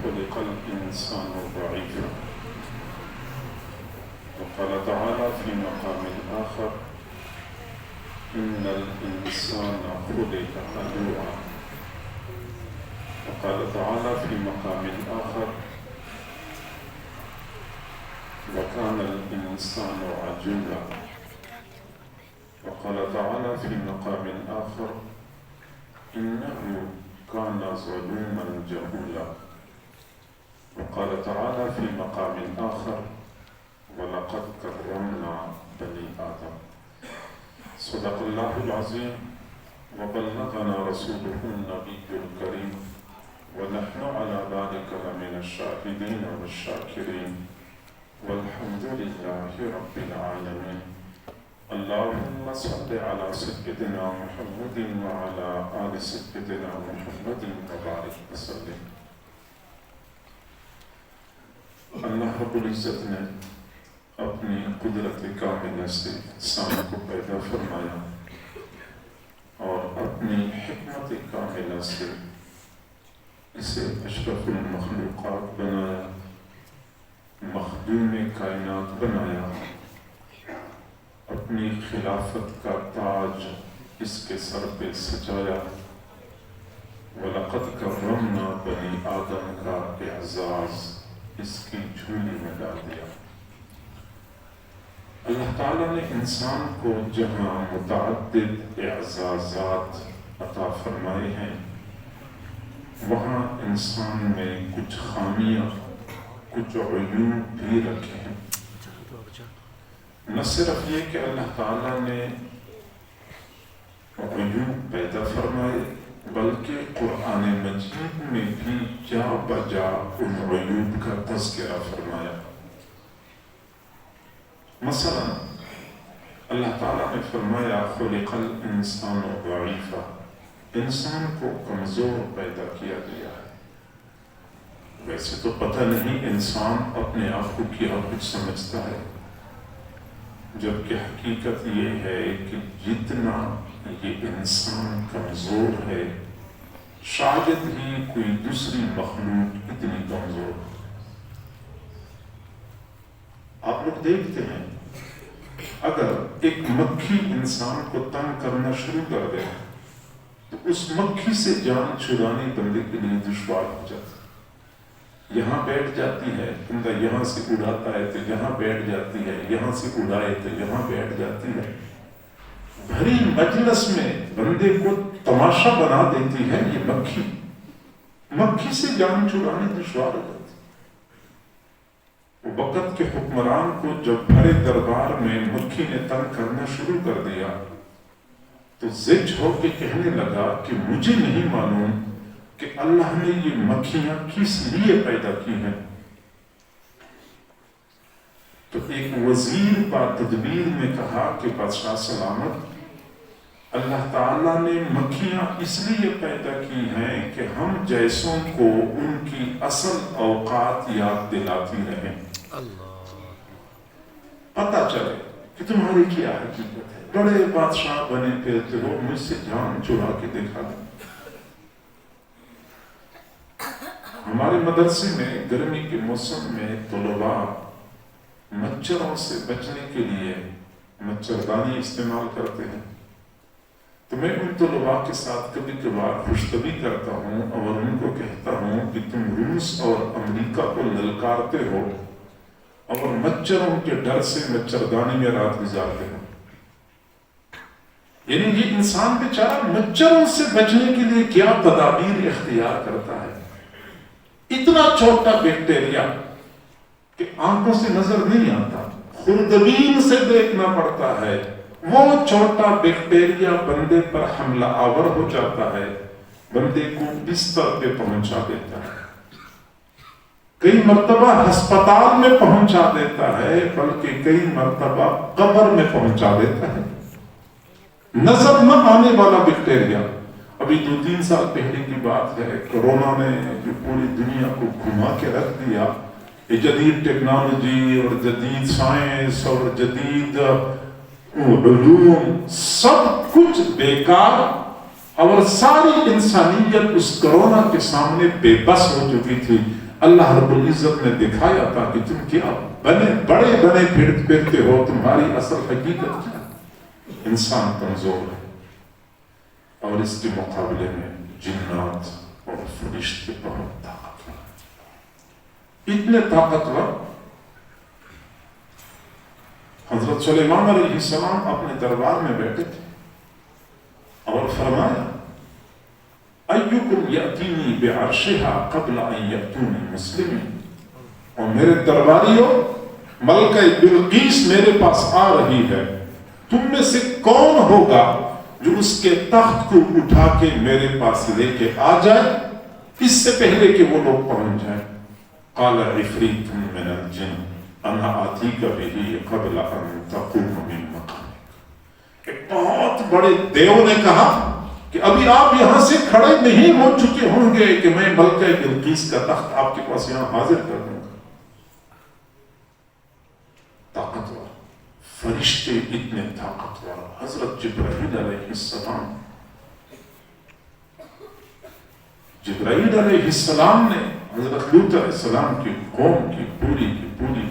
خلق الإنسان ضعيفا. وقال تعالى في مقام آخر إن الإنسان خلق هلوعا. وقال تعالى في مقام آخر وكان الإنسان عجولا. وقال تعالى في مقام آخر إنه كان ظلوما جهولا. وقال تعالى في مقام آخر ولقد كرمنا بني آدم. صدق الله العظيم وبلغنا رسوله النبي الكريم ونحن على ذلك لمن الشاهدين والشاكرين والحمد لله رب العالمين. اللهم صل على سيدنا محمد وعلى آل سيدنا محمد وبارك وسلم. اللہ رب العزت نے اپنی قدرت کاملہ سے انسان کو پیدا فرمایا اور اپنی حکمت کاملہ سے اسے اشرف المخلوقات بنایا، مخدوم کائنات بنایا، اپنی خلافت کا تاج اس کے سر پہ سجایا۔ وَلَقَدْ كَرَّمْنَا بَنِي آدم کا اعزاز اس کی جھولی میں ڈال دیا۔ اللہ تعالیٰ نے انسان کو جہاں متعدد اعزازات عطا فرمائے ہیں، وہاں انسان میں کچھ خامیاں، کچھ عیوب بھی رکھے ہیں۔ نہ صرف یہ کہ اللہ تعالیٰ نے عیوب پیدا فرمائے، بلکہ قرآن مجید میں بھی جا بجا ان عیوب کا تذکرہ فرمایا۔ مثلا اللہ تعالیٰ نے فرمایا خلق الانسان ضعیفا، انسان کو کمزور پیدا کیا گیا ہے۔ ویسے تو پتہ نہیں انسان اپنے آپ کو کیا کچھ سمجھتا ہے، جبکہ حقیقت یہ ہے کہ جتنا یہ انسان کمزور ہے شاید ہی کوئی دوسری مخلوق اتنی کمزور ہے۔ آپ لوگ دیکھتے ہیں اگر ایک مکھی انسان کو تنگ کرنا شروع کر دے تو اس مکھی سے جان چھڑانی بندے کے لیے دشوار ہو جاتی ہے۔ یہاں بیٹھ جاتی ہے، بندہ یہاں سے اڑاتا ہے تو یہاں بیٹھ جاتی ہے، یہاں سے اڑائے تو یہاں بیٹھ جاتی ہے۔ بھری مجلس میں بندے کو تماشا بنا دیتی ہے یہ مکھی۔ مکھی سے جان چھڑانی دشوار ہو جاتی ہے۔ وقت کے حکمران کو جب بھرے دربار میں مکھی نے تنگ کرنا شروع کر دیا تو زج ہو کے کہنے لگا کہ مجھے نہیں معلوم کہ اللہ نے یہ مکھیاں کس لیے پیدا کی ہیں۔ تو ایک وزیر با تدبیر نے کہا کہ بادشاہ سلامت، اللہ تعالیٰ نے مکھیاں اس لیے پیدا کی ہیں کہ ہم جیسوں کو ان کی اصل اوقات یاد دلاتی رہیں، پتہ چلے کہ تمہاری کیا حقیقت ہے۔ بڑے بادشاہ بنے پھرتے ہو، مجھ سے جان چرا کے دکھا دیں۔ ہمارے مدرسے میں گرمی کے موسم میں طلباء مچھروں سے بچنے کے لیے مچھردانی استعمال کرتے ہیں، تو میں ان طلباء کے ساتھ کبھی کبھار خوشطبی کرتا ہوں اور ان کو کہتا ہوں کہ تم روس اور امریکہ کو للکارتے ہو اور مچھروں کے ڈر سے مچھردانی میں رات گزارتے ہو۔ یعنی یہ انسان بیچارہ مچھروں سے بچنے کے لیے کیا تدابیر اختیار کرتا ہے۔ اتنا چھوٹا بیکٹیریا کہ آنکھوں سے نظر نہیں آتا، خوردبین سے دیکھنا پڑتا ہے، وہ چھوٹا بیکٹیریا بندے پر حملہ آور ہو جاتا ہے، بندے کو بستر پہ پہنچا دیتا ہے، کئی مرتبہ ہسپتال میں پہنچا دیتا ہے، بلکہ کئی مرتبہ قبر میں پہنچا دیتا ہے۔ نظر نہ آنے والا بیکٹیریا۔ ابھی 2-3 سال پہلے کی بات ہے، کورونا نے جو پوری دنیا کو گھما کے رکھ دیا، یہ جدید ٹیکنالوجی اور جدید سائنس اور جدید علوم سب کچھ بیکار، اور ساری انسانیت اس کرونا کے سامنے بے بس ہو چکی تھی۔ اللہ رب العزت نے دکھایا تھا کہ تم کیا بڑے بنے پھرتے ہو، تمہاری اصل حقیقت کیا؟ انسان کمزور ہے، اور اس کے مقابلے میں جنات اور فرشتے بہت طاقتور، اتنے طاقتور۔ حضرت سلیمان علیہ السلام اپنے دربار میں بیٹھے تھے اور فرمایا ایکم یأتینی بعرشها قبل ان یأتونی مسلمین، اور میرے درباریوں، ملکہ بلقیس میرے پاس آ رہی ہے، تم میں سے کون ہوگا جو اس کے تخت کو اٹھا کے میرے پاس لے کے آ جائے اس سے پہلے کہ وہ لوگ پہنچ جائیں؟ قال عفریت من الجن انا آتیک بہ قبل ان تقوم من مقامک، ایک بہت بڑے دیو نے کہا کہ ابھی آپ یہاں سے کھڑے نہیں ہو چکے ہوں گے کہ میں ملکہ بلقیس کا تخت آپ کے پاس یہاں حاضر کر دوں گا۔ طاقتور فرشتے اتنے طاقتور، حضرت جبرائیل علیہ السلام، جبرائیل علیہ السلام نے حضرت لوط علیہ السلام کی قوم کی پوری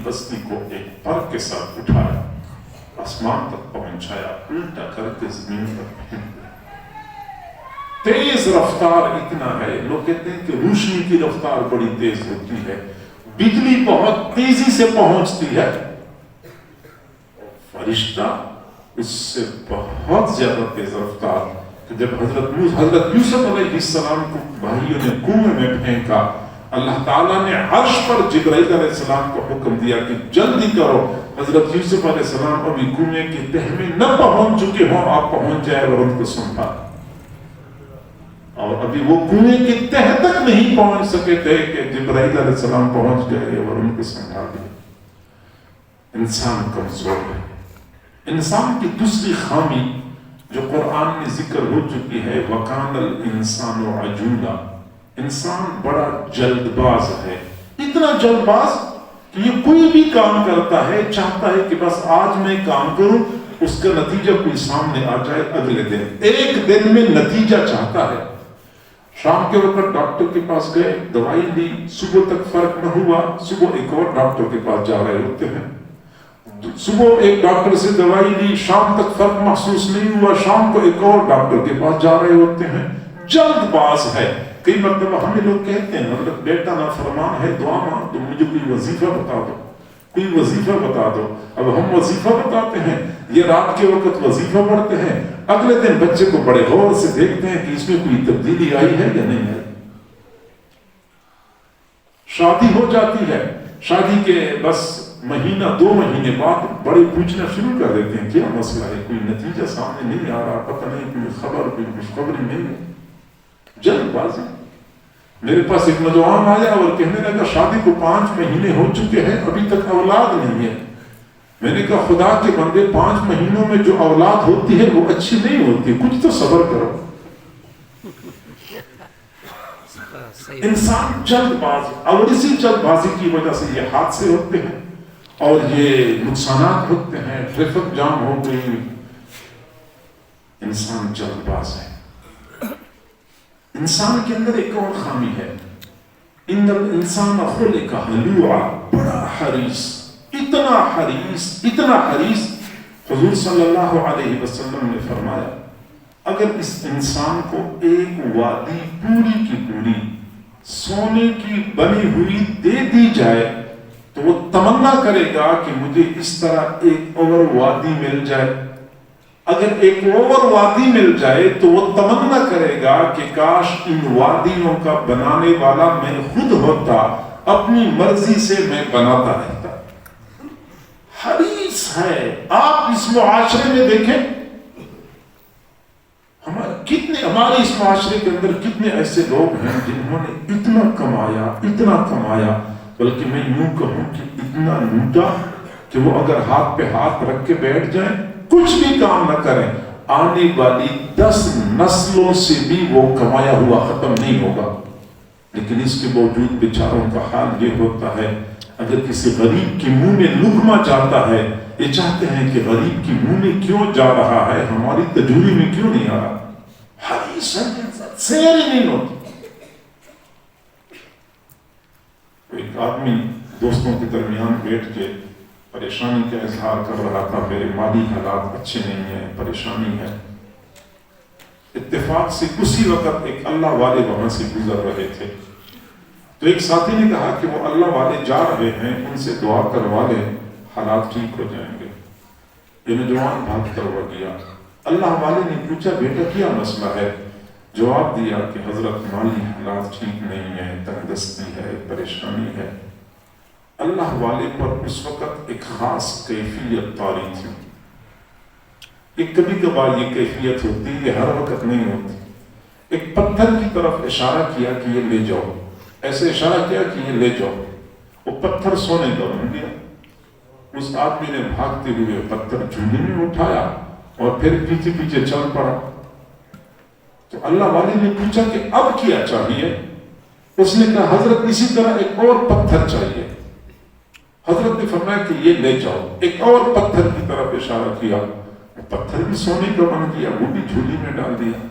بستی کو ایک پر کے ساتھ اٹھایا، آسمان تک پہنچایا، الٹا کر کے زمین پر پھینک دیا۔ تیز رفتار اتنا ہے، لوگ کہتے ہیں کہ روشنی کی رفتار بڑی تیز ہوتی ہے، بجلی بہت تیزی سے پہنچتی ہے، فرشتہ اس سے بہت زیادہ تیز رفتار۔ کہ جب حضرت یوسف علیہ السلام کو بھائیوں نے کنویں میں پھینکا، اللہ تعالیٰ نے عرش پر جبرائیل علیہ السلام کو حکم دیا کہ جلدی کرو، حضرت یوسف علیہ السلام ابھی کنویں کی تہ میں نہ پہنچ چکے ہوں، آپ پہنچ جائے اور ان کو سنبھال، اور ابھی وہ کنویں کی تہ تک نہیں پہنچ سکے تھے کہ جبرائیل علیہ السلام پہنچ گئے اور ان کو سنبھال دیا۔ انسان کمزور ہے۔ انسان کی دوسری خامی جو قرآن میں ذکر ہو چکی ہے، وَكَانَ الْإِنسَانُ عَجُولًا، انسان بڑا جلد باز ہے، اتنا جلد باز کہ یہ کوئی بھی کام کرتا ہے چاہتا ہے کہ بس آج میں کام کروں، اس کا نتیجہ کوئی سامنے آ جائے اگلے دن، ایک دن میں نتیجہ چاہتا ہے۔ شام کے وقت ڈاکٹر کے پاس گئے، دوائی لی، صبح تک فرق نہ ہوا، صبح ایک اور ڈاکٹر کے پاس جا رہے ہوتے ہیں، صبح ایک ڈاکٹر سے دوائی لی، شام تک فرق محسوس نہیں ہوا، شام کو ایک اور ڈاکٹر کے پاس جا رہے ہوتے ہیں، جلد باز ہے۔ کئی مرتبہ ہمیں لوگ کہتے ہیں حضرت بیٹا نافرمان ہے، دعا مانگ تو مجھے کوئی وظیفہ بتا دو، کوئی وظیفہ بتا دو۔ اب ہم وظیفہ بتاتے ہیں، یہ رات کے وقت وظیفہ پڑھتے ہیں، اگلے دن بچے کو بڑے غور سے دیکھتے ہیں کہ اس میں کوئی تبدیلی آئی ہے یا نہیں ہے۔ شادی ہو جاتی ہے، شادی کے بس مہینہ 2 مہینے بعد بڑے پوچھنا شروع کر دیتے ہیں کیا مسئلہ ہے، کوئی نتیجہ سامنے نہیں آ رہا، پتہ نہیں کوئی خبر، کوئی خوشخبری نہیں ہے، جلد بازی۔ میرے پاس ایک نوجوان آیا اور کہنے لگا شادی کو 5 مہینے ہو چکے ہیں، ابھی تک اولاد نہیں ہے۔ میں نے کہا خدا کے بندے، 5 مہینوں میں جو اولاد ہوتی ہے وہ اچھی نہیں ہوتی، کچھ تو صبر کرو۔ انسان جلد باز، اور اسی جلد بازی کی وجہ سے یہ حادثے ہوتے ہیں اور یہ نقصانات ہوتے ہیں، ٹریفک جام ہو گئی۔ انسان جلد باز ہے۔ انسان کے اندر ایک اور خامی ہے، ان الانسان خلق ہلوعا، بڑا حریص، اتنا حریص۔ حضور صلی اللہ علیہ وسلم نے فرمایا اگر اس انسان کو ایک وادی پوری کی پوری سونے کی بنی ہوئی دے دی جائے تو وہ تمنا کرے گا کہ مجھے اس طرح ایک اور وادی مل جائے۔ اگر ایک اور وادی مل جائے تو وہ تمنا کرے گا کہ کاش ان وادیوں کا بنانے والا میں خود ہوتا، اپنی مرضی سے میں بناتا رہتا۔ حریص ہے۔ آپ اس معاشرے میں دیکھیں، ہمارے اس معاشرے کے اندر کتنے ایسے لوگ ہیں جنہوں نے اتنا کمایا، بلکہ میں یوں کہوں کہ اتنا لوٹا کہ وہ اگر ہاتھ پہ ہاتھ رکھ کے بیٹھ جائیں، کچھ بھی کام نہ کریں، آنے والی 10 نسلوں سے بھی وہ کمایا ہوا ختم نہیں ہوگا۔ لیکن اس کے باوجود بیچاروں کا حال یہ ہوتا ہے، اگر کسی غریب کی منہ میں لقمہ جاتا ہے، یہ چاہتے ہیں کہ غریب کی منہ میں کیوں جا رہا ہے، ہماری تجوری میں کیوں نہیں آ رہا۔ حریص ہے، سیر ہی نہیں ہوتی۔ تو ایک آدمی دوستوں کے درمیان بیٹھ کے پریشانی کا اظہار کر رہا تھا، میرے مالی حالات اچھے نہیں ہیں، پریشانی ہے۔ اتفاق سے اسی وقت ایک اللہ والے وہاں سے گزر رہے تھے، تو ایک ساتھی نے کہا کہ وہ اللہ والے جا رہے ہیں، ان سے دعا کروا لے، حالات ٹھیک ہو جائیں گے۔ یہ نوجوان بھاگ کر ہوا گیا، اللہ والے نے پوچھا بیٹا کیا مسئلہ ہے؟ جواب دیا کہ حضرت مالی حالات ٹھیک نہیں ہے، تنگ دستی ہے، پریشانی ہے۔ اللہ والے پر اس وقت ایک خاص کیفیت طاری تھی۔ ایک کبھی کبھار یہ کیفیت ہوتی ہے، یہ ہر وقت نہیں ہوتی۔ ایک پتھر کی طرف اشارہ کیا کہ یہ لے جاؤ، ایسے اشارہ کیا کہ یہ لے جاؤ، وہ پتھر سونے کا بن گیا۔ اس آدمی نے بھاگتے ہوئے پتھر جھولی میں اٹھایا اور پھر پیچھے پیچھے چل پڑا۔ تو اللہ والے نے پوچھا کہ اب کیا چاہیے؟ اس نے کہا حضرت اسی طرح ایک اور پتھر چاہیے۔ حضرت نے فرمایا کہ یہ لے جاؤ، ایک اور پتھر کی طرف اشارہ کیا، وہ پتھر بھی سونے کا بن گیا، وہ بھی جھولی میں ڈال دیا۔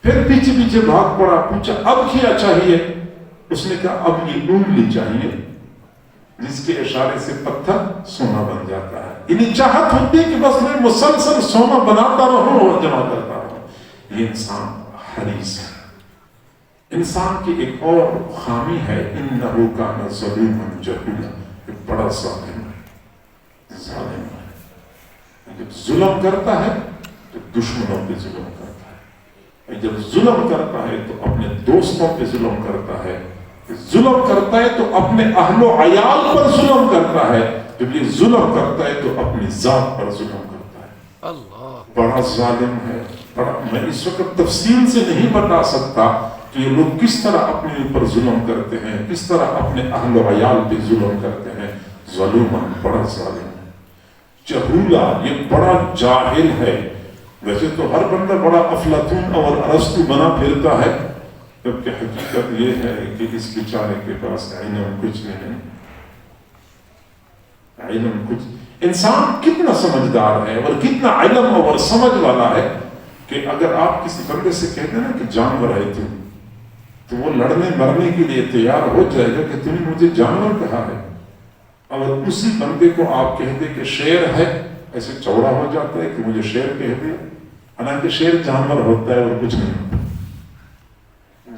پھر پیچھے پیچھے بھاگ پڑا، پوچھا اب کیا چاہیے؟ اس نے کہا اب یہ انگلی چاہیے جس کے اشارے سے پتھر سونا بن جاتا ہے۔ انہیں چاہت ہوتی ہے کہ بس میں مسلسل سونا بناتا رہوں اور جمع کرتا رہوں۔ یہ انسان حریص ہے۔ انسان کی ایک اور خامی ہے، انہو کان ظلوما جہولا، یہ بڑا ظالم ہے۔ جب ظلم کرتا ہے تو دشمنوں پہ ظلم کرتا ہے، جب ظلم کرتا ہے تو اپنے دوستوں پہ ظلم کرتا ہے، ظلم کرتا ہے تو اپنے اہل و عیال پر ظلم کرتا ہے، جب یہ ظلم کرتا ہے تو اپنی ذات پر ظلم کرتا ہے۔ اللہ بڑا ظالم ہے، بڑا۔ میں اس وقت تفصیل سے نہیں بتا سکتا کہ یہ لوگ کس طرح اپنے اوپر ظلم کرتے ہیں، کس طرح اپنے اہل و عیال پہ ظلم کرتے ہیں۔ ظلوماً بڑا ظالم ہے، جہولا یہ بڑا جاہل ہے۔ ویسے تو ہر بندہ بڑا افلاطون اور ارسطو بنا پھرتا ہے، جبکہ حقیقت یہ ہے کہ اس بیچارے کے پاس علم کچھ نہیں۔ علم کچھ، انسان کتنا سمجھدار ہے اور کتنا علم اور سمجھ والا ہے کہ اگر آپ کسی بندے سے کہتے ہیں نا کہ جانور ہے تو وہ لڑنے مرنے کے لیے تیار ہو جائے گا کہ تم نے مجھے جانور کہا ہے۔ اگر اسی بندے کو آپ کہہ دے کہ شیر ہے، ایسے چوڑا ہو جاتا ہے کہ مجھے شیر کہہ دیا، حالانکہ شیر جانور ہوتا ہے اور کچھ نہیں ہوتا۔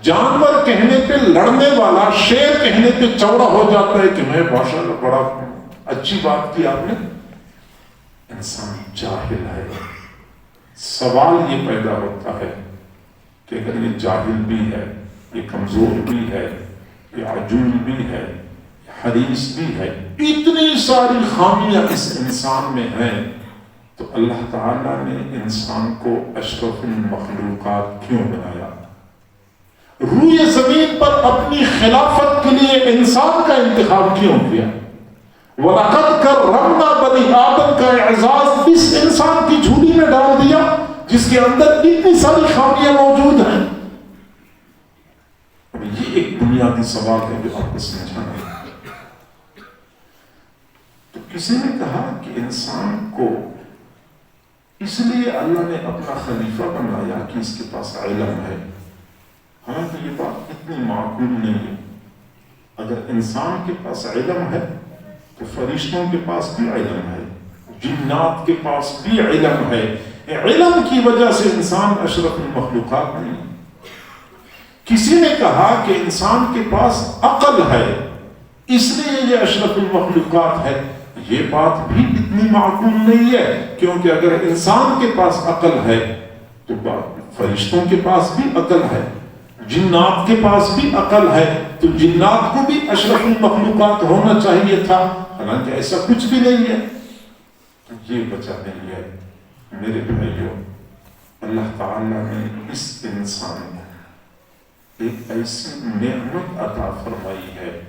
جانور کہنے پہ لڑنے والا شیر کہنے پہ چوڑا ہو جاتا ہے کہ میں ماشاءاللہ بڑا اچھی بات کی آپ نے۔ انسان جاہل ہے۔ سوال یہ پیدا ہوتا ہے کہ اگر یہ جاہل بھی ہے، یہ کمزور بھی ہے، یہ عجول بھی ہے، حریص بھی ہے، اتنی ساری خامیاں اس انسان میں ہیں، تو اللہ تعالیٰ نے انسان کو اشرف المخلوقات کیوں بنایا؟ روئے زمین پر اپنی خلافت کے لیے انسان کا انتخاب کیوں کیا؟ وَلَقَدْ كَرَّمْنَا بَنِي آدم کا اعزاز اس انسان کی جھولی میں ڈال دیا جس کے اندر اتنی ساری خامیاں موجود ہیں۔ یہ ایک بنیادی سوال ہے جو آپ کو سمجھانا ہے۔ تو کسی نے کہا کہ انسان کو اس لیے اللہ نے اپنا خلیفہ بنایا کہ اس کے پاس علم ہے۔ حالانکہ یہ بات اتنی معقول نہیں ہے۔ اگر انسان کے پاس علم ہے تو فرشتوں کے پاس بھی علم ہے، جنات کے پاس بھی علم ہے۔ علم کی وجہ سے انسان اشرف المخلوقات نہیں ہے۔ کسی نے کہا کہ انسان کے پاس عقل ہے اس لیے یہ اشرف المخلوقات ہے۔ یہ بات بھی اتنی معقول نہیں ہے، کیونکہ اگر انسان کے پاس عقل ہے تو فرشتوں کے پاس بھی عقل ہے، جنات کے پاس بھی عقل ہے، تو جنات کو بھی اشرف المخلوقات ہونا چاہیے تھا، حالانکہ ایسا کچھ بھی نہیں ہے۔ یہ وجہ نہیں ہے میرے بھائیوں۔ اللہ تعالیٰ نے اس انسان کو ایک ایسی نعمت عطا فرمائی ہے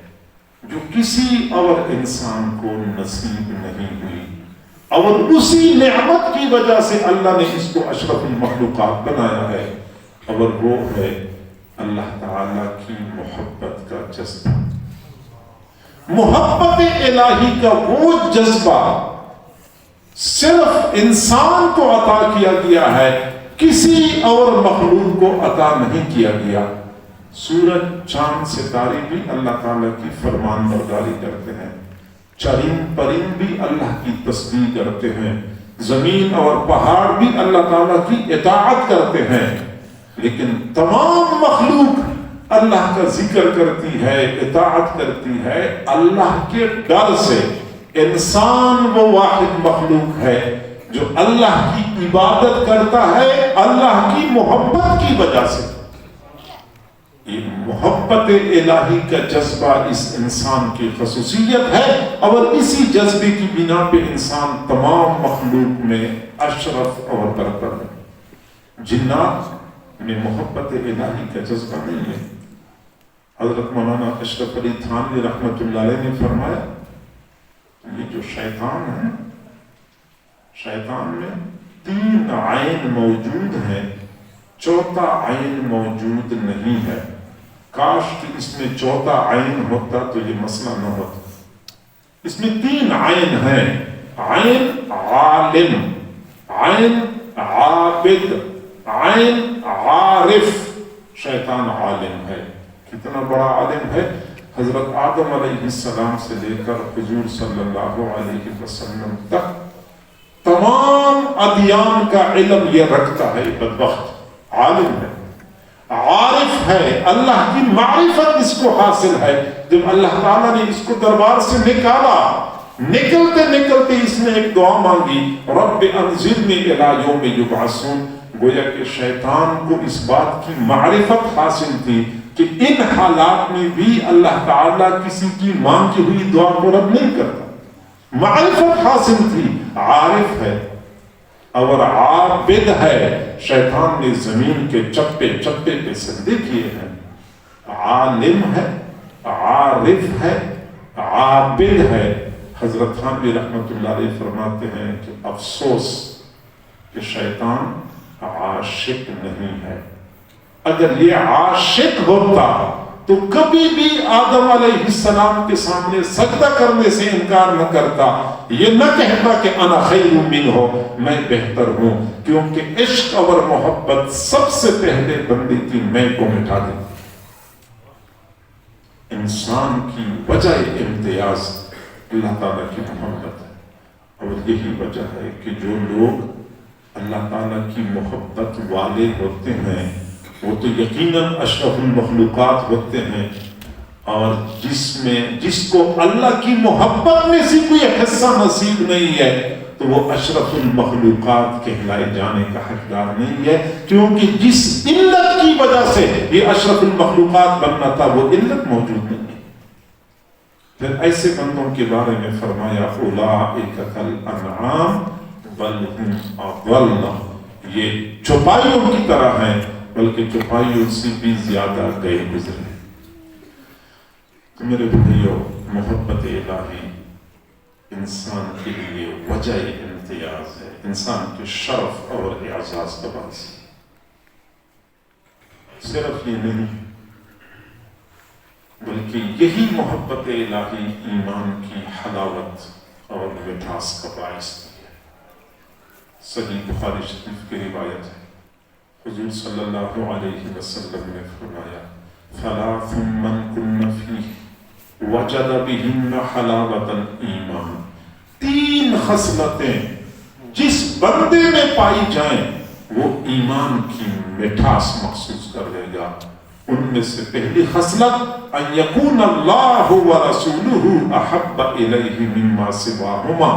جو کسی اور انسان کو نصیب نہیں ہوئی، اور اسی نعمت کی وجہ سے اللہ نے اس کو اشرف المخلوقات بنایا ہے، اور وہ ہے اللہ تعالیٰ کی محبت کا جذبہ۔ محبت الہی کا وہ جذبہ صرف انسان کو عطا کیا گیا ہے، کسی اور مخلوق کو عطا نہیں کیا گیا۔ سورج چاند ستارے بھی اللہ تعالیٰ کی فرمان برداری کرتے ہیں، چرند پرند بھی اللہ کی تسبیح کرتے ہیں، زمین اور پہاڑ بھی اللہ تعالیٰ کی اطاعت کرتے ہیں، لیکن تمام مخلوق اللہ کا ذکر کرتی ہے، اطاعت کرتی ہے اللہ کے ڈر سے۔ انسان وہ واحد مخلوق ہے جو اللہ کی عبادت کرتا ہے اللہ کی محبت کی وجہ سے۔ یہ محبت الہی کا جذبہ اس انسان کی خصوصیت ہے، اور اسی جذبے کی بنا پہ انسان تمام مخلوق میں اشرف اور برتر ہے۔ جنات میں محبت الہی کا جذبہ نہیں ہے۔ حضرت مولانا اشرف علی تھانوی رحمۃ اللہ علیہ نے فرمایا، یہ جو شیطان ہے، شیطان میں 3 عین موجود ہیں، چوتھا عین موجود نہیں ہے۔ کاش کہ اس میں چوتھا عین ہوتا تو یہ مسئلہ نہ ہوتا۔ اس میں 3 عین ہیں، عین عالم، عین عابد، عین عارف۔ شیطان عالم ہے، کتنا بڑا عالم ہے؟ حضرت آدم علیہ السلام سے لے کر حضور صلی اللہ علیہ وسلم تک تمام ادیان کا علم یہ رکھتا ہے، بدبخت عالم ہے، عارف ہے، اللہ کی معرفت اس کو حاصل ہے۔ جب اللہ تعالیٰ نے اس کو دربار سے نکالا، نکلتے نکلتے اس نے ایک دعا مانگی، رب انظرنی الی یوم یبعثون۔ گویا کہ شیطان کو اس بات کی معرفت حاصل تھی کہ ان حالات میں بھی اللہ تعالیٰ کسی کی مانگی ہوئی دعا کو رد نہیں کرتا، معرفت حاصل تھی۔ عارف ہے اور عابد ہے، شیطان نے زمین کے چپے چپے پہ سجدے کیے ہیں۔ عالم ہے، عارف ہے، عابد ہے۔ حضرت تھانوی رحمۃ اللہ علیہ فرماتے ہیں کہ افسوس کہ شیطان عاشق نہیں ہے۔ اگر یہ عاشق ہوتا تو کبھی بھی آدم علیہ السلام کے سامنے سجدہ کرنے سے انکار نہ کرتا، یہ نہ کہتا کہ انا خیر منہ، میں بہتر ہوں، کیونکہ عشق اور محبت سب سے پہلے بندے کی میں کو مٹا دے۔ انسان کی وجہ امتیاز اللہ تعالیٰ کی محبت ہے، اور یہی وجہ ہے کہ جو لوگ اللہ تعالیٰ کی محبت والے ہوتے ہیں وہ تو یقیناً اشرف المخلوقات ہوتے ہیں، اور جس کو اللہ کی محبت میں سے کوئی حصہ نصیب نہیں ہے تو وہ اشرف المخلوقات کہلائے جانے کا حقدار نہیں ہے، کیونکہ جس علت کی وجہ سے یہ اشرف المخلوقات بننا تھا وہ علت موجود نہیں ہے۔ پھر ایسے بندوں کے بارے میں فرمایا اولئک کالانعام بل ہم اضل، یہ چوپائیوں کی طرح ہیں بلکہ چوپائیوں سے بھی زیادہ گئے گزرے۔ تو میرے بھائیو، محبت الہی انسان کے لیے وجہ امتیاز ہے، انسان کے شرف اور اعزاز کا باعث۔ صرف یہ نہیں بلکہ یہی محبت الہی ایمان کی حلاوت اور مٹھاس کا باعث بھی ہے۔ صحیح بخاری شریف کی روایت ہے، حضور صلی اللہ علیہ وسلم نے فرمایا ثلاث من کن فیہ وجد بہن حلاوت الایمان، 3 خصلتیں جس بندے میں پائی جائیں وہ ایمان کی مٹھاس محسوس کر لے گا۔ ان میں سے پہلی خصلت ان یکون اللہ ورسولہ احب الیہ مما سواہما،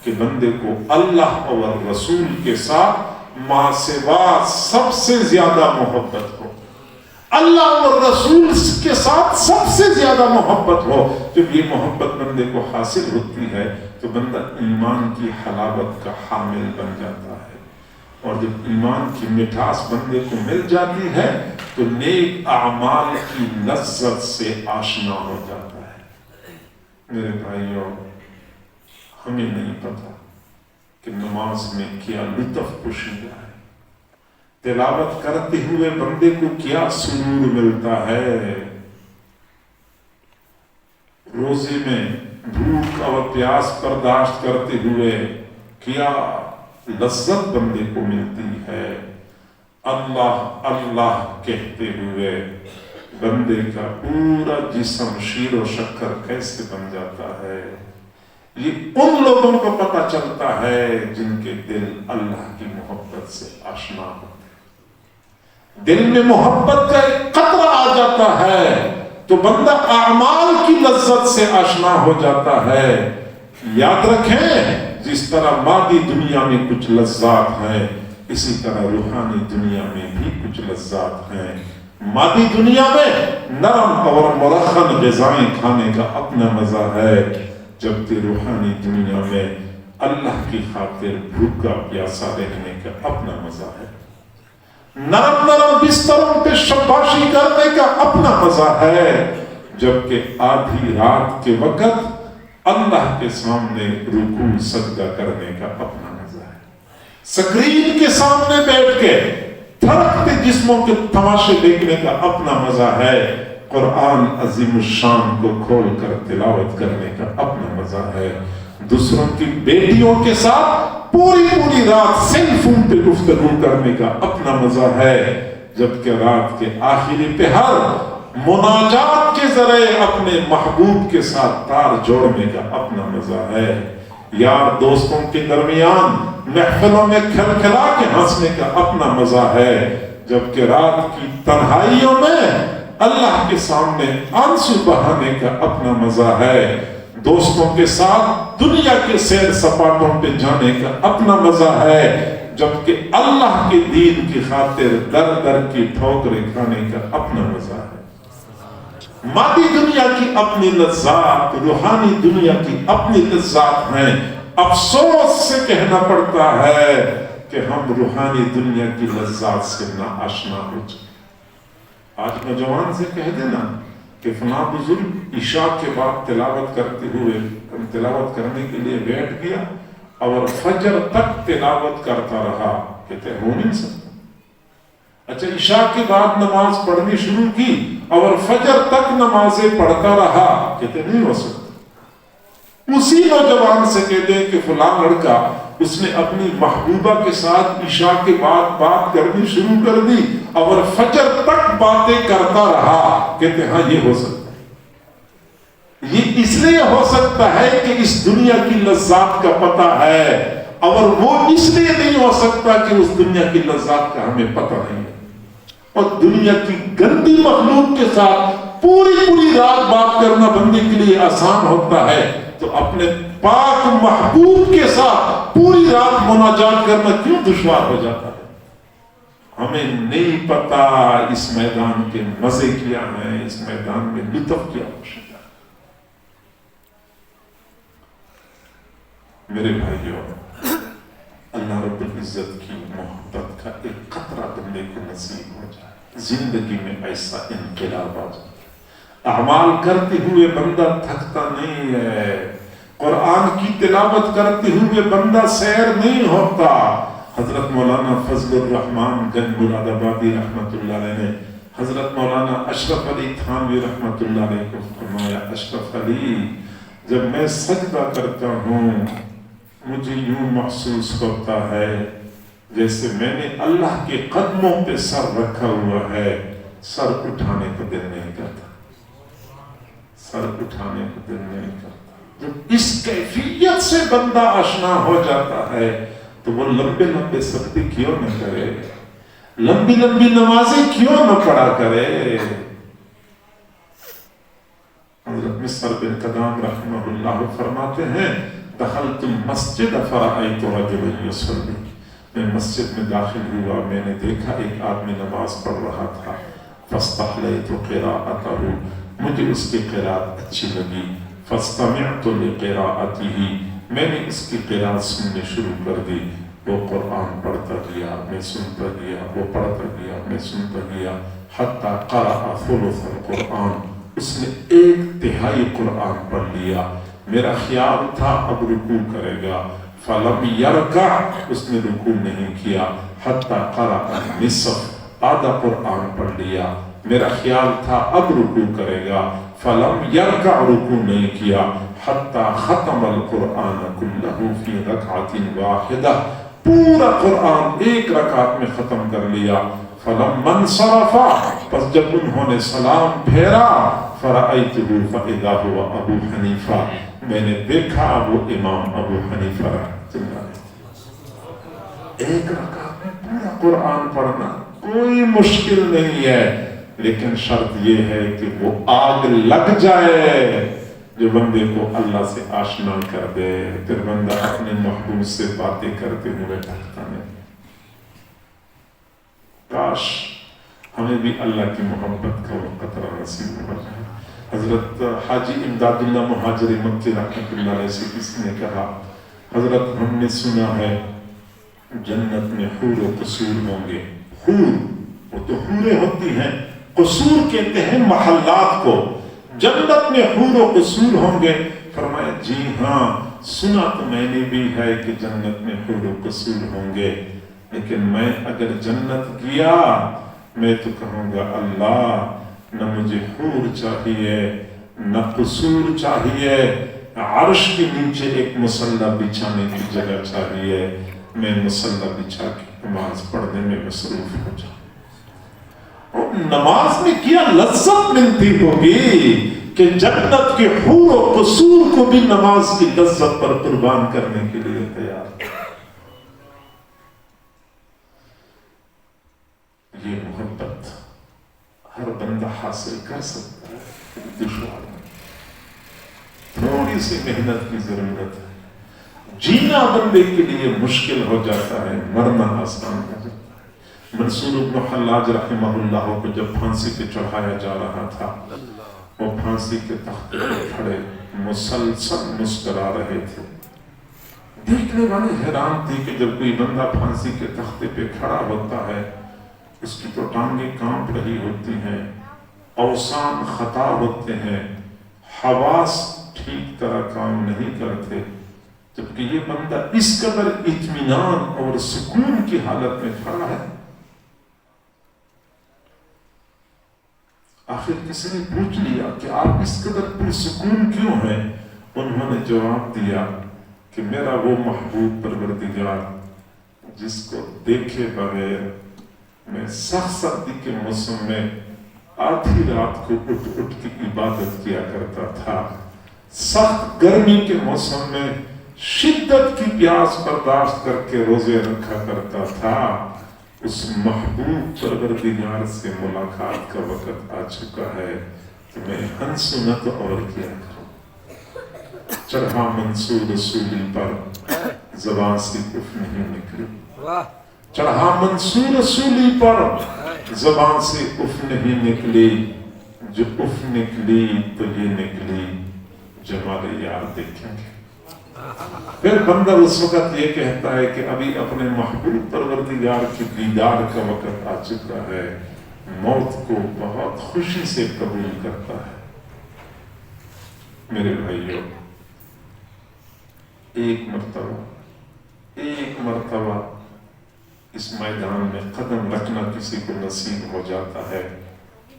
کہ بندے کو اللہ اور رسول کے ساتھ ما سوا سب سے زیادہ محبت ہو، اللہ اور رسول کے ساتھ سب سے زیادہ محبت ہو۔ جب یہ محبت بندے کو حاصل ہوتی ہے تو بندہ ایمان کی حلاوت کا حامل بن جاتا ہے، اور جب ایمان کی مٹھاس بندے کو مل جاتی ہے تو نیک اعمال کی لذت سے آشنا ہو جاتا ہے۔ میرے بھائیوں، ہمیں نہیں پتا کہ نماز میں کیا لطف پوشیدہ ہے، تلاوت کرتے ہوئے بندے کو کیا سرور ملتا ہے، روزے میں بھوک اور پیاس برداشت کرتے ہوئے کیا لذت بندے کو ملتی ہے، اللہ اللہ کہتے ہوئے بندے کا پورا جسم شیر و شکر کیسے بن جاتا ہے، یہ ان لوگوں کو پتہ چلتا ہے جن کے دل اللہ کی محبت سے آشنا ہوتے ہیں۔ دل میں محبت کا ایک قطرہ آ جاتا ہے تو بندہ اعمال کی لذت سے آشنا ہو جاتا ہے۔ یاد رکھیں، جس طرح مادی دنیا میں کچھ لذات ہیں، اسی طرح روحانی دنیا میں بھی کچھ لذات ہیں۔ مادی دنیا میں نرم اور مرخن غذائیں کھانے کا اپنا مزہ ہے، جبکہ روحانی دنیا میں اللہ کی خاطر بھوکا پیاسا رہنے کا اپنا مزہ ہے۔ نرم نرم بستروں پہ شباشی کرنے کا اپنا مزہ ہے، جبکہ آدھی رات کے وقت اللہ کے سامنے رکوع سجدہ کرنے کا اپنا مزہ ہے۔ سکرین کے سامنے بیٹھ کے تھرکتے جسموں کے تماشے دیکھنے کا اپنا مزہ ہے۔ قرآن عظیم الشان کو کھول کر تلاوت کرنے کا اپنا مزہ ہے۔ دوسروں کی بیٹیوں کے ساتھ پوری رات سیل فون پہ گفتگو کرنے کا اپنا مزہ ہے، جبکہ رات کے آخری پہر مناجات کے ذریعے اپنے محبوب کے ساتھ تار جوڑنے کا اپنا مزہ ہے۔ یار دوستوں کے درمیان محفلوں میں کھلکھلا کے ہنسنے کا اپنا مزہ ہے، جبکہ رات کی تنہائیوں میں اللہ کے سامنے آنسو بہانے کا اپنا مزہ ہے۔ دوستوں کے ساتھ دنیا کے سیر سپاٹوں پہ جانے کا اپنا مزہ ہے، جبکہ اللہ کے دین کی خاطر در در کی ٹھوکریں کھانے کا اپنا مزہ ہے۔ مادی دنیا کی اپنی لذات، روحانی دنیا کی اپنی لذات ہیں۔ افسوس سے کہنا پڑتا ہے کہ ہم روحانی دنیا کی لذات سے نا آشنا ہو چکے۔ آج نوجوان سے کہہ دینا کہ فلاں بزرگ عشاء کے بعد تلاوت کرنے کے لیے بیٹھ گیا اور فجر تک تلاوت کرتا رہا، کہتے ہو نہیں سکتا۔ اچھا، عشاء کے بعد نماز پڑھنی شروع کی اور فجر تک نمازیں پڑھتا رہا، کہتے نہیں ہو سکتا۔ اسی نوجوان سے کہتے ہیں کہ فلاں لڑکا اس نے اپنی محبوبہ کے ساتھ عشاء کے بعد بات کرنی شروع کر دی اور فجر تک باتیں کرتا رہا، کہتے ہاں یہ ہو سکتا ہے۔ یہ اس لیے ہو سکتا ہے کہ اس دنیا کی لذات کا پتہ ہے، اور وہ اس لیے نہیں ہو سکتا کہ اس دنیا کی لذات کا ہمیں پتہ نہیں ہے۔ اور دنیا کی گندی مخلوق کے ساتھ پوری رات بات کرنا بندے کے لیے آسان ہوتا ہے، تو اپنے پاک محبوب کے ساتھ پوری رات مناجات کرنا کیوں دشوار ہو جاتا ہے؟ ہمیں نہیں پتا اس میدان کے مزے کیا ہیں، اس میدان میں لطف کیا خوشی ہے۔ میرے بھائیوں، اللہ رب العزت کی محبت کا ایک قطرہ بندے کو نصیب ہو جائے، زندگی میں ایسا انقلاب آ جائے۔ اعمال کرتے ہوئے بندہ تھکتا نہیں ہے، قرآن کی تلاوت کرتے ہوئے بندہ سیر نہیں ہوتا۔ حضرت مولانا فضل الرحمان گنج مراد آبادی رحمت اللہ علیہ نے حضرت مولانا اشرف علی تھانوی رحمت اللہ علیہ کو فرمایا، اشرف علی، جب میں سجدہ کرتا ہوں مجھے یوں محسوس ہوتا ہے جیسے میں نے اللہ کے قدموں پہ سر رکھا ہوا ہے، سر اٹھانے کو دل نہیں کرتا، سر اٹھانے کو دل نہیں کرتا۔ جب اس کیفیت سے بندہ آشنا ہو جاتا ہے تو وہ لمبے لمبے سجدے کیوں نہ کرے، لمبی لمبی نمازیں کیوں نہ پڑھا کرے۔ حضرت مصر بن قدام رحمہ اللہ فرماتے ہیں، دخلت المسجد فرأیت رجلا یصلی، میں مسجد میں داخل ہوا، میں نے دیکھا ایک آدمی نماز پڑھ رہا تھا، فاستحلیت قراءتہ، مجھے اس کی قراءت اچھی لگی، فاستمعت لقراءتہ، میں نے اس کی قراءت سننے شروع کر دی۔ وہ قرآن پڑھتا گیا، میں سنتا گیا، وہ پڑھتا گیا، میں سنتا گیا، حتی قرأ ثلث القرآن، اس نے 1/3 قرآن پڑھ لیا۔ میرا خیال تھا اب رکوع کرے گا، فلم یرکع، اس نے رکوع نہیں کیا، حتی قرأ نصف، آدھا قرآن پڑھ لیا۔ میرا خیال تھا اب رکوع کرے گا، فلم یرکع، رکوع نہیں کیا، حتی ختم القرآن کلہ فی رکعۃ واحدہ، پورا قرآن ایک رکعت میں ختم کر لیا۔ فلما انصرفا، پس جب انہوں نے سلام پھیرا، فرأیتہ فإذا هو ابو حنیفہ، میں نے دیکھا وہ امام ابو حنیفہ رحمۃ اللہ علیہ۔ ایک رکعت میں پورا قرآن پڑھنا کوئی مشکل نہیں ہے، لیکن شرط یہ ہے کہ وہ آگ لگ جائے جو بندے کو اللہ سے آشنا کر دے، پھر بندہ اپنے محبوب سے باتیں کرتے ہوئے تھکتا نہیں۔ کاش ہمیں بھی اللہ کی محبت کا وہ قطرہ نصیب ہو جائے۔ حضرت حاجی امداد اللہ مہاجر مکی رحمۃ اللہ علیہ سے کسی نے کہا، حضرت ہم نے سنا ہے جنت میں حور و قصور ہوں گے۔ حور وہ تو حوریں ہوتی ہیں، قصور کہتے ہیں محلات کو، جنت میں حور و قصور ہوں گے۔ فرمایا جی ہاں سنا تو میں نے بھی ہے کہ جنت میں حور و قصور ہوں گے، لیکن میں اگر جنت گیا میں تو کہوں گا اللہ نہ مجھے حور چاہیے نہ قصور چاہیے، عرش کے نیچے ایک مصلی بچھانے کی جگہ چاہیے، میں مصلی بچھا کے نماز پڑھنے میں مصروف ہو جاؤں۔ اور نماز میں کیا لذت ملتی ہوگی کہ جنت کے حور و قصور کو بھی نماز کی لذت پر قربان کرنے کے لیے تیار۔ یہ محبت ہر بندہ حاصل کر سکتا ہے، دشوار ہے، تھوڑی سی محنت کی ضرورت ہے۔ جینا بندے کے لیے مشکل ہو جاتا ہے، مرنا آسان ہو جاتا ہے۔ منصور بن حلاج رحمہ اللہ کو جب پھانسی پہ چڑھایا جا رہا تھا، وہ پھانسی کے تختے پہ کھڑے مسلسل مسکرا رہے تھے۔ دیکھنے والے حیران تھے کہ جب کوئی بندہ پھانسی کے تختے پہ کھڑا ہوتا ہے اس کی تو ٹانگیں کانپ رہی ہوتی ہیں، اوسان خطا ہوتے ہیں، حواس ٹھیک طرح کام نہیں کرتے، جبکہ یہ بندہ اس قدر اطمینان اور سکون کی حالت میں کھڑا ہے۔ آخر کسی نے پوچھ لیا کہ آپ اس قدر پرسکون کیوں ہیں؟ انہوں نے جواب دیا کہ میرا وہ محبوب پروردگار جس کو دیکھے بغیر میں سخت سردی کے موسم میں آدھی رات کو اٹھ کے عبادت کیا کرتا تھا، سخت گرمی کے موسم میں شدت کی پیاس برداشت کر کے روزے رکھا کرتا تھا۔ اس محبوب پروردگار سے ملاقات کا وقت آ چکا ہے کہ میں ہنسوں نہ تو اور کیا کروں۔ چڑھا منصور رسولی پر زبان سے اف نہیں نکلی، چڑھا منصور رسولی پر زبان سے اف نہیں نکلی، جو اف نکلی تو یہ نکلی جمال یار دیکھیں گے۔ پھر بندہ اس وقت یہ کہتا ہے کہ ابھی اپنے محبوب پروردگار کی دیدار کا وقت آ چکا ہے، موت کو بہت خوشی سے قبول کرتا ہے۔ میرے بھائیوں، ایک مرتبہ اس میدان میں قدم رکھنا کسی کو نصیب ہو جاتا ہے،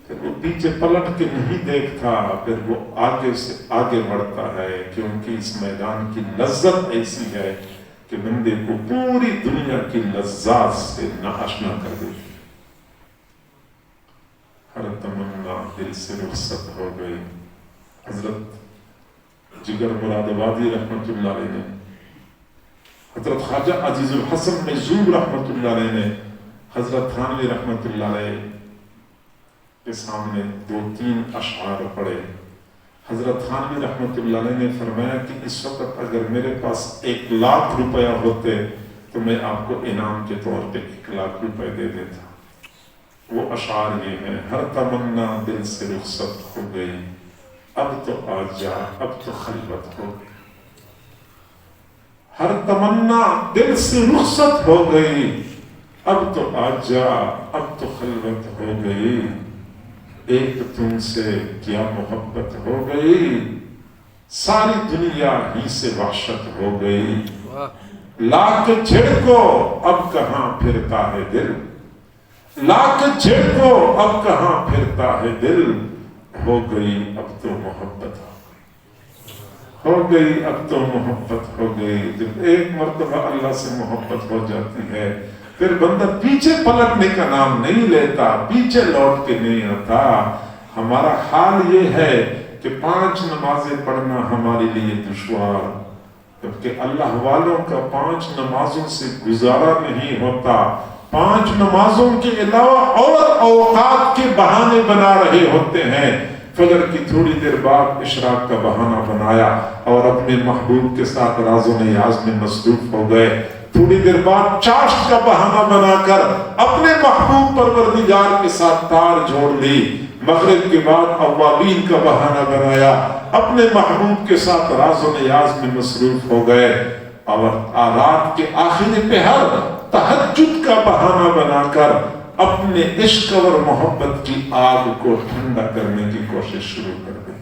پھر وہ پیچھے پلٹ کے نہیں دیکھتا، پھر وہ آگے سے آگے بڑھتا ہے، کیونکہ اس میدان کی لذت ایسی ہے کہ بندے کو پوری دنیا کی لذات سے ناآشنا کر دیتی۔ ہر تمنا دل سے رخصت ہو گئی۔ حضرت جگر مراد آبادی رحمت اللہ علیہ نے، حضرت خواجہ عزیز الحسن مجذوب رحمت اللہ علیہ نے حضرت تھانوی رحمت اللہ علیہ کے سامنے 2-3 اشعار پڑھے۔ حضرت تھانوی رحمت اللہ علیہ نے فرمایا کہ اس وقت اگر میرے پاس 1 لاکھ روپیہ ہوتے تو میں آپ کو انعام کے طور پہ 1 لاکھ روپے دے دیتا۔ وہ اشعار یہ ہیں: ہر تمنا دل سے رخصت ہو گئی، اب تو آ جا، اب تو خلوت ہو گئی۔ ہر تمنا دل سے رخصت ہو گئی، اب تو آ جا، اب تو خلوت ہو گئی۔ ایک تم سے کیا محبت ہو گئی، ساری دنیا ہی سے وحشت ہو گئی۔ لاکھ جھڑکو اب کہاں پھرتا ہے دل، لاکھ جھڑکو اب کہاں پھرتا ہے دل، ہو گئی اب تو محبت ہو گئی، اب تو محبت ہو گئی۔ جب ایک مرتبہ اللہ سے محبت ہو جاتی ہے پھر بندہ پیچھے پلٹنے کا نام نہیں لیتا، پیچھے لوٹ کے نہیں آتا۔ ہمارا حال یہ ہے کہ 5 نمازیں پڑھنا ہمارے لیے دشوار، کیونکہ اللہ والوں کا 5 نمازوں سے گزارا نہیں ہوتا، 5 نمازوں کے علاوہ اور اوقات کے بہانے بنا رہے ہوتے ہیں۔ فجر کی تھوڑی دیر بعد اشراق کا بہانہ بنایا اور اپنے محبوب کے ساتھ راز و نیاز میں مصروف ہو گئے، تھوڑی دیر بعد چاشت کا بہانہ بنا کر اپنے محبوب پروردگار کے ساتھ تار جوڑ لی، مغرب کے بعد اوابین کا بہانہ بنایا، اپنے محبوب کے ساتھ راز و نیاز میں مصروف ہو گئے، اور رات کے آخری پہر تہجد کا بہانہ بنا کر اپنے عشق اور محبت کی آگ کو ٹھنڈا کرنے کی کوشش شروع کر دی۔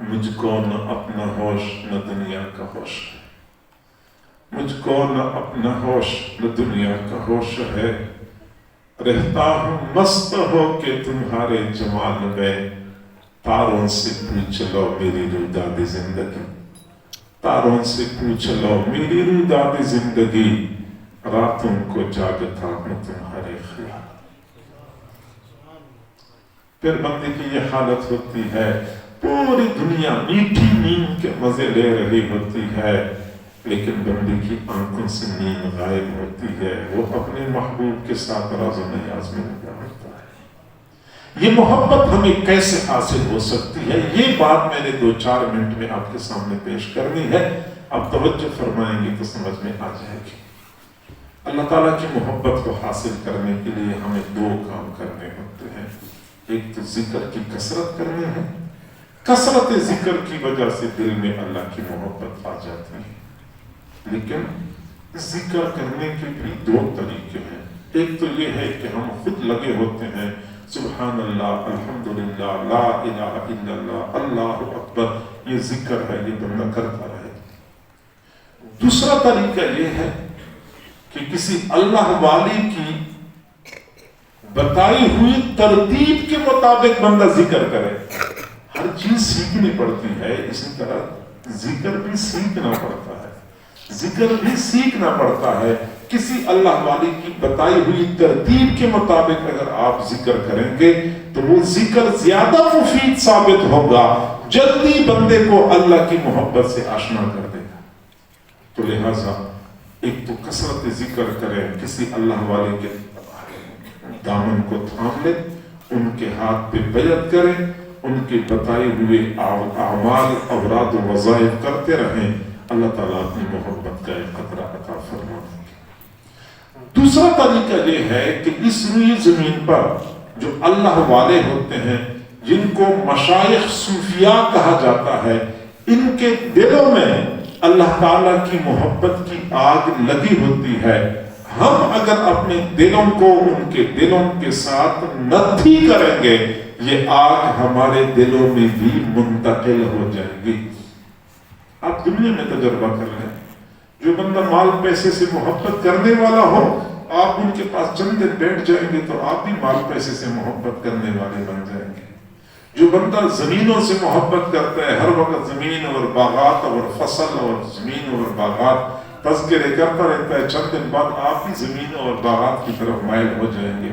مجھ کو نہ اپنا ہوش نہ دنیا کا ہوش ہے، مجھ کو نہ اپنا ہوش نہ دنیا کا ہوش ہے، رہتا ہوں مست ہو کے تمہارے جمال میں، تاروں سے پوچھ لو میری روداد زندگی، تاروں سے پوچھ لو میری روداد زندگی، راتوں کو جاگتا ہوں تمہارے خیال۔ پھر بندے کی یہ حالت ہوتی ہے، پوری دنیا میٹھی نیند کے مزے لے رہی ہوتی ہے، لیکن بندے کی آنکھوں سے نیند غائب ہوتی ہے، وہ اپنے محبوب کے ساتھ راز و نیاز میں لگا ہوتا ہے۔ یہ محبت ہمیں کیسے حاصل ہو سکتی ہے، یہ بات میں نے 2-4 منٹ میں آپ کے سامنے پیش کرنی ہے، اب توجہ فرمائیں گے تو سمجھ میں آ جائے گی۔ اللہ تعالیٰ کی محبت کو حاصل کرنے کے لیے ہمیں 2 کام کرنے ہوتے ہیں، ایک تو ذکر کی کثرت کرنی ہے، کثرت ذکر کی وجہ سے دل میں اللہ کی محبت آ جاتی ہے، لیکن ذکر کرنے کے بھی 2 طریقے ہیں۔ ایک تو یہ ہے کہ ہم خود لگے ہوتے ہیں، سبحان اللہ، الحمدللہ، لا الہ الا اللہ، اللہ اکبر، یہ ذکر ہے، یہ بندہ کرتا رہے۔ دوسرا طریقہ یہ ہے کہ کسی اللہ والی کی بتائی ہوئی ترتیب کے مطابق بندہ ذکر کرے۔ ہر چیز سیکھنی پڑتی ہے، اسی طرح ذکر بھی سیکھنا پڑتا ہے، ذکر بھی سیکھنا پڑتا ہے۔ کسی اللہ والی کی بتائی ہوئی ترتیب کے مطابق اگر آپ ذکر کریں گے تو وہ ذکر زیادہ مفید ثابت ہوگا، جلدی بندے کو اللہ کی محبت سے آشنا کر دے گا۔ تو لہٰذا ایک تو کثرت ذکر کریں، کسی اللہ والے کے دامن کو تھام لیں، ان کے ہاتھ پہ بیعت کریں، ان کے بتائے ہوئے اعمال اوراد و وظائف کرتے رہیں، اللہ تعالیٰ اپنی محبت کا ایک قطرہ عطا فرما دیں گے۔ دوسرا طریقہ یہ ہے کہ اس روئی زمین پر جو اللہ والے ہوتے ہیں، جن کو مشائخ صوفیاء کہا جاتا ہے، ان کے دلوں میں اللہ تعالیٰ کی محبت کی آگ لگی ہوتی ہے۔ ہم اگر اپنے دلوں کو ان کے دلوں کے ساتھ نتھی کریں گے، یہ آگ ہمارے دلوں میں بھی منتقل ہو جائے گی۔ آپ دنیا میں تجربہ کر لیں، جو بندہ مال پیسے سے محبت کرنے والا ہو، آپ ان کے پاس چند دن بیٹھ جائیں گے تو آپ بھی مال پیسے سے محبت کرنے والے بن جائیں گے۔ جو بندہ زمینوں سے محبت کرتا ہے، ہر وقت زمین اور باغات اور فصل اور زمین اور باغات تذکرے کرتا رہتا ہے، چند دن بعد آپ بھی زمین اور باغات کی طرف مائل ہو جائیں گے۔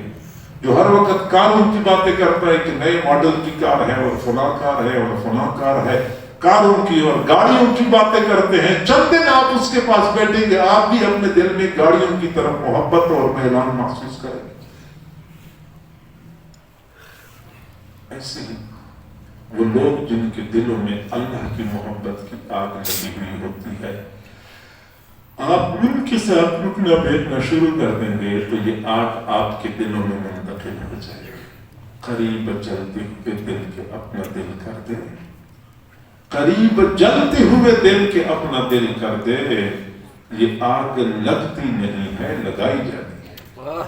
جو ہر وقت کاروں کی باتیں کرتا ہے کہ نئے ماڈل کی کار ہے اور فلاں کار ہے اور فلاں کار ہے، کاروں کی اور گاڑیوں کی باتیں کرتے ہیں، چند دن آپ اس کے پاس بیٹھیں گے، آپ بھی اپنے دل میں گاڑیوں کی طرف محبت اور میلان محسوس کریں گے۔ ایسے ہی وہ لوگ جن کے دلوں میں اللہ کی محبت کی آگ لگی ہوئی ہوتی ہے، آپ ان کے ساتھ اٹھنا بیٹھنا شروع کر دیں گے تو یہ آگ آپ کے دلوں میں منتقل ہو جائے گی۔ قریب جلتے ہوئے دل کے اپنا دل کر دے، قریب جلتے ہوئے دل کے اپنا دل کر دے، یہ آگ لگتی نہیں ہے، لگائی جاتی ہے۔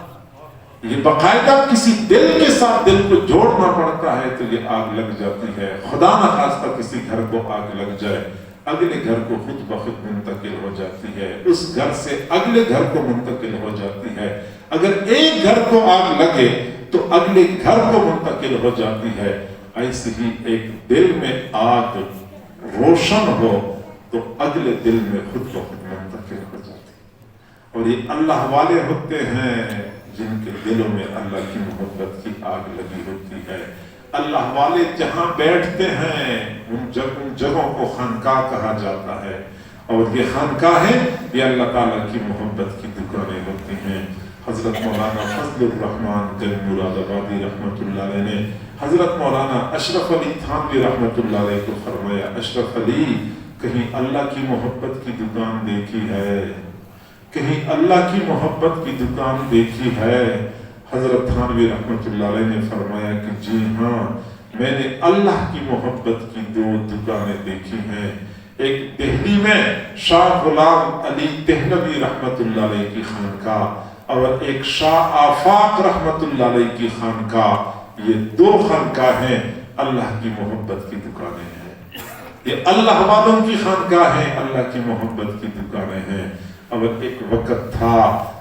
یہ باقاعدہ کسی دل کے ساتھ دل کو جوڑنا پڑتا ہے تو یہ آگ لگ جاتی ہے۔ خدا نخواستہ کسی گھر کو آگ لگ جائے، اگلے گھر کو خود بخود منتقل ہو جاتی ہے، اس گھر سے اگلے گھر کو منتقل ہو جاتی ہے۔ اگر ایک گھر کو آگ لگے تو اگلے گھر کو منتقل ہو جاتی ہے۔ ایسے ہی ایک دل میں آگ روشن ہو تو اگلے دل میں خود بخود منتقل ہو جاتی ہے۔ اور یہ اللہ والے ہوتے ہیں جن کے دلوں میں اللہ کی محبت کی آگ لگی ہوتی ہے۔ اللہ والے جہاں بیٹھتے ہیں ان جگہوں کو خانقاہ کہا جاتا ہے، اور یہ خانقاہیں یہ اللہ تعالیٰ کی محبت کی دکانیں ہوتی ہیں۔ حضرت مولانا فضل الرحمان گنج مراد آبادی رحمۃ اللہ علیہ نے حضرت مولانا اشرف علی تھانوی رحمۃ اللہ علیہ کو فرمایا، اشرف علی کہیں اللہ کی محبت کی دکان دیکھی ہے؟ کہیں اللہ کی محبت کی دکان دیکھی ہے؟ حضرت تھانوی رحمۃ اللہ علیہ نے فرمایا کہ جی ہاں، میں نے اللہ کی محبت کی 2 دکانیں دیکھی ہیں، ایک دہلی میں شاہ غلام علی دہلوی رحمۃ اللہ علیہ کی خانقاہ اور ایک شاہ آفاق رحمۃ اللہ علیہ کی خانقاہ۔ یہ 2 خانقاہیں اللہ کی محبت کی دکانیں ہیں، یہ اللہ والوں کی خانقاہیں اللہ کی محبت کی دکانیں ہیں۔ اور ایک وقت تھا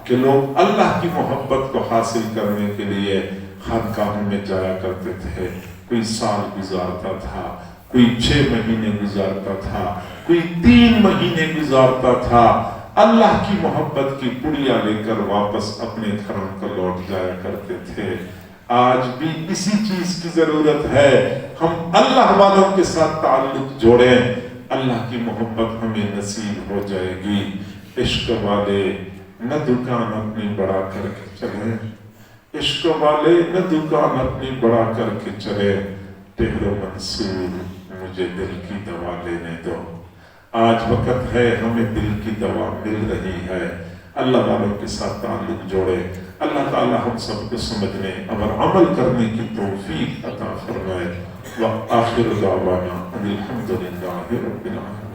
کہ لوگ اللہ کی محبت کو حاصل کرنے کے لیے خانقاہوں میں جایا کرتے تھے، کوئی سال گزارتا تھا، کوئی 6 مہینے گزارتا تھا، کوئی 3 مہینے گزارتا تھا، اللہ کی محبت کی پڑیاں لے کر واپس اپنے گھروں کو لوٹ جایا کرتے تھے۔ آج بھی اسی چیز کی ضرورت ہے، ہم اللہ والوں کے ساتھ تعلق جوڑیں، اللہ کی محبت ہمیں نصیب ہو جائے گی۔ عشق والے نہ دکان اپنی بڑا کر کے چلیں، عشق والے نہ دکان اپنی بڑا کر کے چلے، ٹہر و منصور مجھے دل کی دوا لینے دو۔ آج وقت ہے، ہمیں دل کی دوا مل رہی ہے، اللہ والوں کے ساتھ تعلق جوڑے۔ اللہ تعالی ہم سب کو سمجھنے اور عمل کرنے کی توفیق عطا فرمائے۔ وآخر دعوانا ان الحمد للہ رب العالمین۔